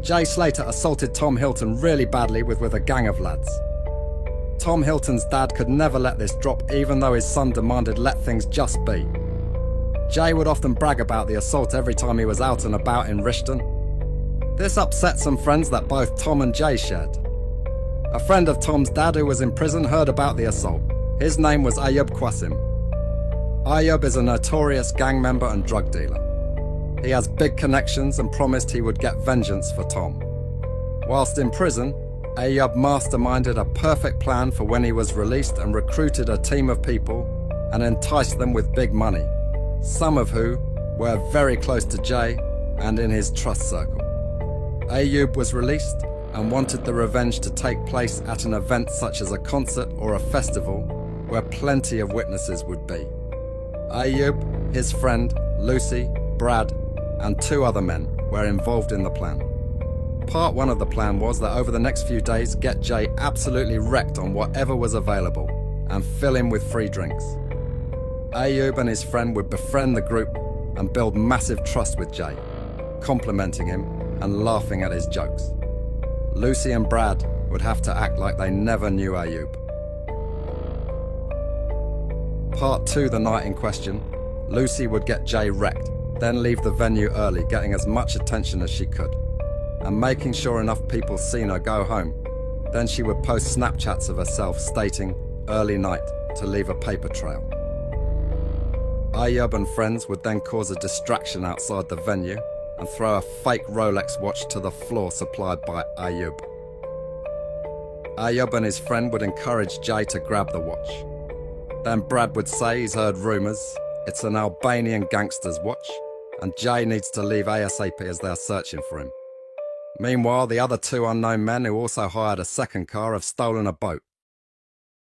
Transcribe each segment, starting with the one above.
Jay Slater assaulted Tom Hilton really badly with a gang of lads. Tom Hilton's dad could never let this drop, even though his son demanded let things just be. Jay would often brag about the assault every time he was out and about in Rishton. This upset some friends that both Tom and Jay shared. A friend of Tom's dad who was in prison heard about the assault. His name was Ayub Qasim. Ayub is a notorious gang member and drug dealer. He has big connections and promised he would get vengeance for Tom. Whilst in prison, Ayub masterminded a perfect plan for when he was released and recruited a team of people and enticed them with big money, some of who were very close to Jay and in his trust circle. Ayub was released and wanted the revenge to take place at an event such as a concert or a festival where plenty of witnesses would be. Ayub, his friend, Lucy, Brad, and 2 other men were involved in the plan. Part 1 of the plan was that over the next few days, get Jay absolutely wrecked on whatever was available and fill him with free drinks. Ayub and his friend would befriend the group and build massive trust with Jay, complimenting him and laughing at his jokes. Lucy and Brad would have to act like they never knew Ayub. Part 2 the night in question, Lucy would get Jay wrecked, then leave the venue early, getting as much attention as she could, and making sure enough people seen her go home. Then she would post Snapchats of herself stating, "early night," to leave a paper trail. Ayub and friends would then cause a distraction outside the venue and throw a fake Rolex watch to the floor supplied by Ayub. Ayub and his friend would encourage Jay to grab the watch. Then Brad would say he's heard rumours, it's an Albanian gangster's watch, and Jay needs to leave ASAP as they're searching for him. Meanwhile, the other 2 unknown men who also hired a second car have stolen a boat.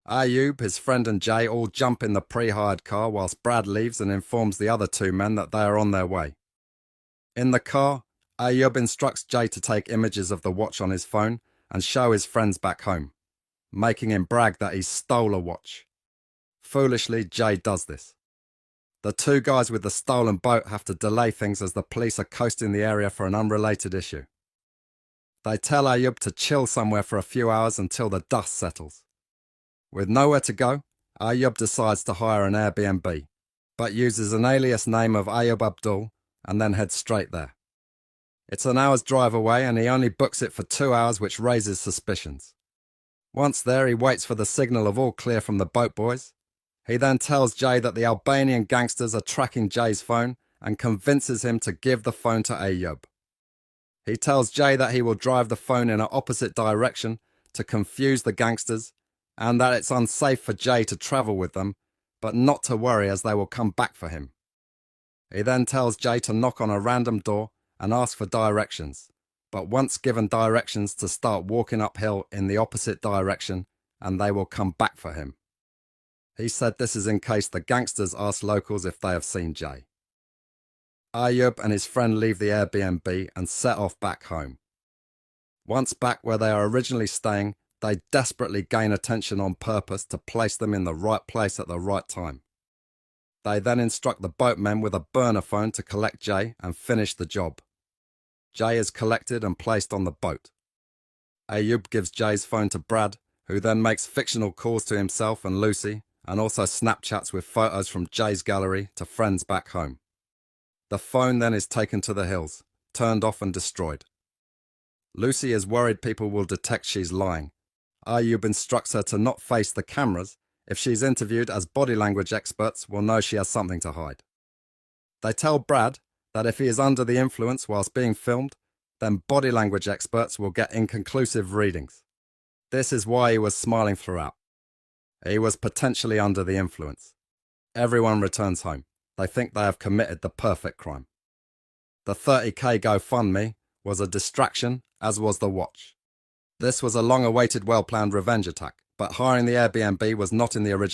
Ayub, his friend and Jay all jump in the pre-hired car whilst Brad leaves and informs the other 2 men that they are on their way. In the car, Ayub instructs Jay to take images of the watch on his phone and show his friends back home, making him brag that he stole a watch. Foolishly, Jay does this. The 2 guys with the stolen boat have to delay things as the police are coasting the area for an unrelated issue. They tell Ayub to chill somewhere for a few hours until the dust settles. With nowhere to go, Ayub decides to hire an Airbnb, but uses an alias name of Ayub Abdul and then heads straight there. It's an hour's drive away and he only books it for 2 hours, which raises suspicions. Once there, he waits for the signal of all clear from the boat boys. He then tells Jay that the Albanian gangsters are tracking Jay's phone and convinces him to give the phone to Ayub. He tells Jay that he will drive the phone in an opposite direction to confuse the gangsters and that it's unsafe for Jay to travel with them, but not to worry as they will come back for him. He then tells Jay to knock on a random door and ask for directions, but once given directions to start walking uphill in the opposite direction and they will come back for him. He said this is in case the gangsters ask locals if they have seen Jay. Ayub and his friend leave the Airbnb and set off back home. Once back where they are originally staying, they desperately gain attention on purpose to place them in the right place at the right time. They then instruct the boatmen with a burner phone to collect Jay and finish the job. Jay is collected and placed on the boat. Ayub gives Jay's phone to Brad, who then makes fictional calls to himself and Lucy, and also Snapchats with photos from Jay's gallery to friends back home. The phone then is taken to the hills, turned off and destroyed. Lucy is worried people will detect she's lying. Ayub instructs her to not face the cameras. If she's interviewed, as body language experts will know she has something to hide. They tell Brad that if he is under the influence whilst being filmed, then body language experts will get inconclusive readings. This is why he was smiling throughout. He was potentially under the influence. Everyone returns home. They think they have committed the perfect crime. The 30k GoFundMe was a distraction, as was the watch. This was a long-awaited, well-planned revenge attack, but hiring the Airbnb was not in the original